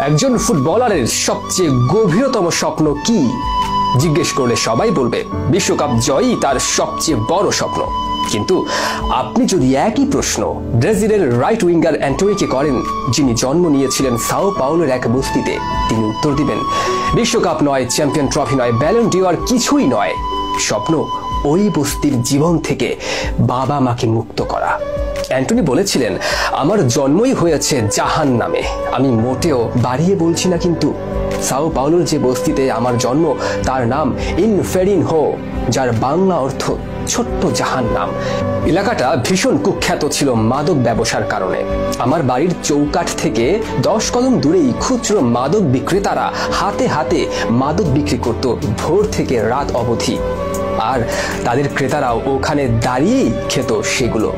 একজন ফুটবলারের সবচেয়ে গভীরতম স্বপ্ন কি জিজ্ঞেস করলে সবাই বলবে বিশ্বকাপ জয়ই তার সবচেয়ে বড় স্বপ্ন। কিন্তু আপনি যদি একই প্রশ্ন ব্রাজিলের রাইট উইঙ্গার অ্যান্টোনিকে করেন, যিনি জন্ম নিয়েছিলেন সাও পাউলোর এক বস্তিতে, তিনি উত্তর দিবেন বিশ্বকাপ নয়, চ্যাম্পিয়ন ট্রফি নয়, ব্যালন ডিওর কিছুই নয়, স্বপ্ন ওই বস্তির জীবন থেকে বাবা মাকে মুক্ত করা। অ্যান্টনি বলেছিলেন, আমার জন্মই হয়েছে জাহান নামে। আমি মোটেও বাড়িয়ে বলছি না, কিন্তু সাও পাউলোর যে বস্তিতে আমার জন্ম তার নাম ইনফেরিনহো, যার বাংলা অর্থ ছোট্ট জাহান নাম। এলাকাটা ভীষণ কুখ্যাত ছিল মাদক ব্যবসার কারণে। আমার বাড়ির চৌকাঠ থেকে 10 কদম দূরেই খুচরো মাদক বিক্রেতারা হাতে হাতে মাদক বিক্রি করত ভোর থেকে রাত অবধি, আর তাদের ক্রেতারাও ওখানে দাঁড়িয়েই খেত সেগুলো।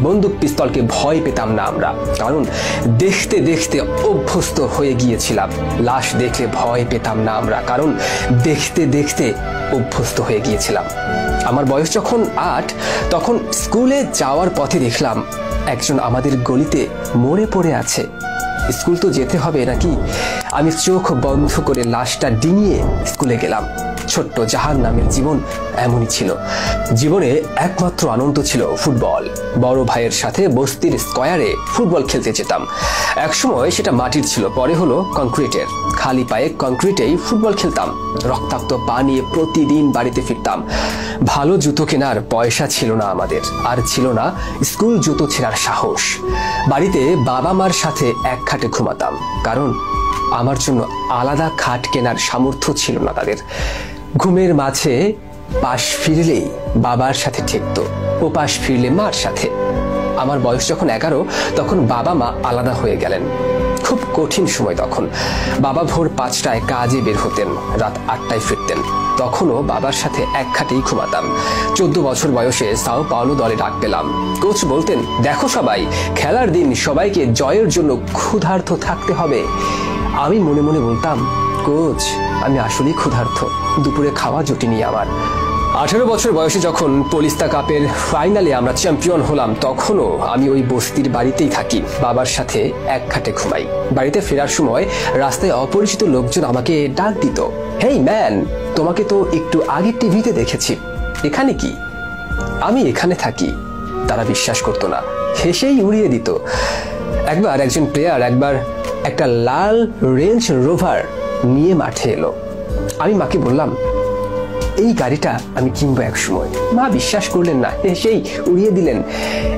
বন্দুক পিস্তলকে ভয় পেতাম না আমরা, কারণ দেখতে দেখতে অভ্যস্ত হয়ে গিয়েছিলাম। লাশ দেখলে ভয় পেতাম না আমরা, কারণ দেখতে দেখতে অভ্যস্ত হয়ে গিয়েছিলাম। আমার বয়স যখন 8, তখন স্কুলে যাওয়ার পথে দেখলাম একজন আমাদের গলিতে মরে পড়ে আছে। স্কুল তো যেতে হবে নাকি? আমি চোখ বন্ধ করে লাশটা ডিঙিয়ে স্কুলে গেলাম। ছোট্ট জাহান নামের জীবন এমনই ছিল। জীবনে একমাত্র আনন্দ ছিল ফুটবল। বড় ভাইয়ের সাথে বস্তির স্কয়ারে ফুটবল খেলতে যেতাম। একসময় সেটা মাটির ছিল, পরে হলো কংক্রিটের। খালি পায়ে কংক্রিটেই ফুটবল খেলতাম। রক্তাক্ত পা নিয়ে প্রতিদিন বাড়িতে ফিরতাম। ভালো জুতো কেনার পয়সা ছিল না আমাদের, আর ছিল না স্কুল জুতো ছেঁড়ার সাহস। বাড়িতে বাবা মার সাথে এক খাটে ঘুমাতাম, কারণ আমার জন্য আলাদা খাট কেনার সামর্থ্য ছিল না তাদের। ঘুমের মাঝে পাশ ফিরলেই বাবার সাথে ঠেকতো, ও পাশ ফিরলে মার সাথে। আমার বয়স যখন 11, তখন বাবা মা আলাদা হয়ে গেলেন। খুব কঠিন সময় তখন। বাবা ভোর 5টায় কাজে বের হতেন, রাত 8টায় ফিরতেন। তখনও বাবার সাথে এক খাটেই ঘুমাতাম। 14 বছর বয়সে সাও পাওলো দলে ডাক পেলাম। কোচ বলতেন, দেখো সবাই, খেলার দিন সবাইকে জয়ের জন্য ক্ষুধার্ত থাকতে হবে। আমি মনে মনে বলতাম, কোচ আমি আসলেই ক্ষুধার্ত, দুপুরে খাওয়া জুটিনি আমার। 18 বছর বয়সে যখন পলিস্তা কাপের ফাইনালে আমরা চ্যাম্পিয়ন হলাম, তখনও আমি ওই বস্তির বাড়িতেই থাকি, বাবার সাথে এক খাটে ঘুমাই। বাড়িতে ফেরার সময় রাস্তায় অপরিচিত লোকজন আমাকে ডাক দিত, হেই ম্যান, তোমাকে তো একটু আগে টিভিতে দেখেছি, এখানে কি? আমি এখানে থাকি। তারা বিশ্বাস করতো না, হেসেই উড়িয়ে দিত। একবার একজন প্লেয়ার একটা লাল রেঞ্জ রোভার নিয়ে মাঠে এলো। আমি মাকে বললাম, এই গাড়িটা আমি কিনবো এক সময়। মা বিশ্বাস করলেন না, সেই উড়িয়ে দিলেন।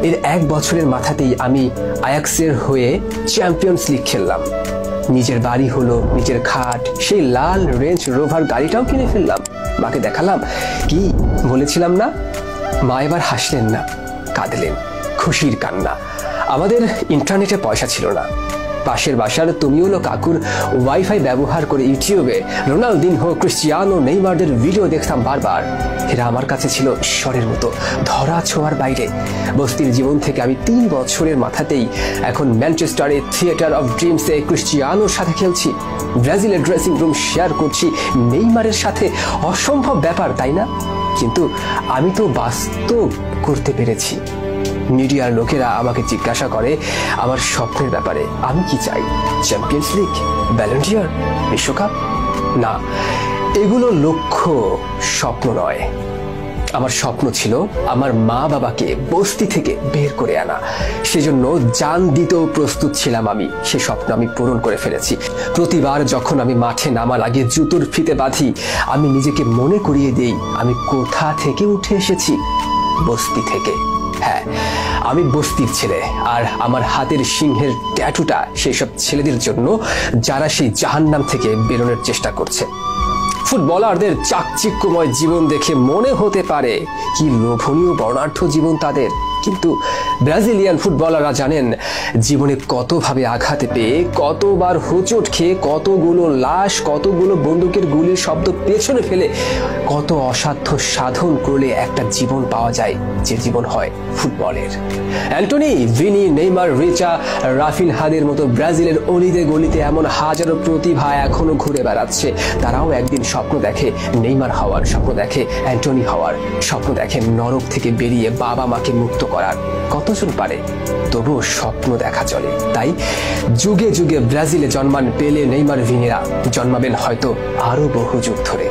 এর 1 বছরের মাথাতেই আমি আয়াক্সের হয়ে চ্যাম্পিয়ন্স লিগ খেললাম। নিজের বাড়ি হলো, নিজের খাট, সেই লাল রেঞ্জ রোভার গাড়িটাও কিনে ফেললাম। মাকে দেখালাম, কি বলেছিলাম না? মা এবার হাসলেন না, কাঁদলেন, খুশির কান্না। আমাদের ইন্টারনেটে পয়সা ছিল না। পাশের বাসার তুমিওলো কাকুর ওয়াইফাই ব্যবহার করে ইউটিউবে রোনালদিনহো, ক্রিস্টিয়ানো, নেইমারদের ভিডিও দেখতাম বারবার। এরা আমার কাছে ছিল ঈশ্বরের মতো, ধরা ছোঁয়ার বাইরে। বস্তির জীবন থেকে আমি 3 বছরের মাথাতেই এখন ম্যানচেস্টারে থিয়েটার অফ ড্রিমসে ক্রিস্টিয়ানোর সাথে খেলছি। ব্রাজিলের ড্রেসিং রুম শেয়ার করছি নেইমারের সাথে। অসম্ভব ব্যাপার, তাই না? কিন্তু আমি তো বাস্তব করতে পেরেছি। মিডিয়ার লোকেরা আমাকে জিজ্ঞাসা করে আমার স্বপ্নের ব্যাপারে। আমি কি চাই? চ্যাম্পিয়ন্স লিগ, ব্যালন ডিওর, বিশ্বকাপ? না, এগুলো লক্ষ্য, স্বপ্ন নয়। আমার স্বপ্ন ছিল আমার মা বাবাকে বস্তি থেকে বের করে আনা। সেজন্য জান দিতেও প্রস্তুত ছিলাম আমি। সে স্বপ্ন আমি পূরণ করে ফেলেছি। প্রতিবার যখন আমি মাঠে নামার আগে জুতোর ফিতে বাঁধি, আমি নিজেকে মনে করিয়ে দেই আমি কোথা থেকে উঠে এসেছি। বস্তি থেকে। হ্যাঁ, আমি বস্তির ছেলে, আর আমার হাতের সিংহের ট্যাটুটা সেই সব ছেলেদের জন্য যারা সেই জাহান্নাম থেকে বেরোনোর চেষ্টা করছে। ফুটবলারদের চাকচিক্যময় জীবন দেখে মনে হতে পারে কি লোভনীয় বর্ণাঢ্য জীবন তাদের, কিন্তু ব্রাজিলিয়ান ফুটবলাররা জানেন জীবনে কতভাবে আঘাত পেয়ে, কতবার হোঁচট খেয়ে, কতগুলো লাশ, কতগুলো বন্দুকের গুলির শব্দ পেছনে ফেলে, কত অসাধ্য সাধন করলে একটা জীবন পাওয়া যায়, যে জীবন হয় ফুটবলের। অ্যান্টনি, ভিনি, নেইমার, রিচা, রাফিনহাদের মতো ব্রাজিলের অলিতে গলিতে এমন হাজারো প্রতিভা এখনো ঘুরে বেড়াচ্ছে। তারাও একদিন স্বপ্ন দেখে নেইমার হওয়ার, স্বপ্ন দেখে অ্যান্টনি হওয়ার, স্বপ্ন দেখে নরক থেকে বেরিয়ে বাবা মাকে মুক্ত করার কতজন পারে? তবুও স্বপ্ন দেখা চলে। তাই যুগে যুগে ব্রাজিলে জন্মান পেলে, নেইমার, ভিনিরা জন্মাবেন হয়তো আরো বহু যুগ ধরে।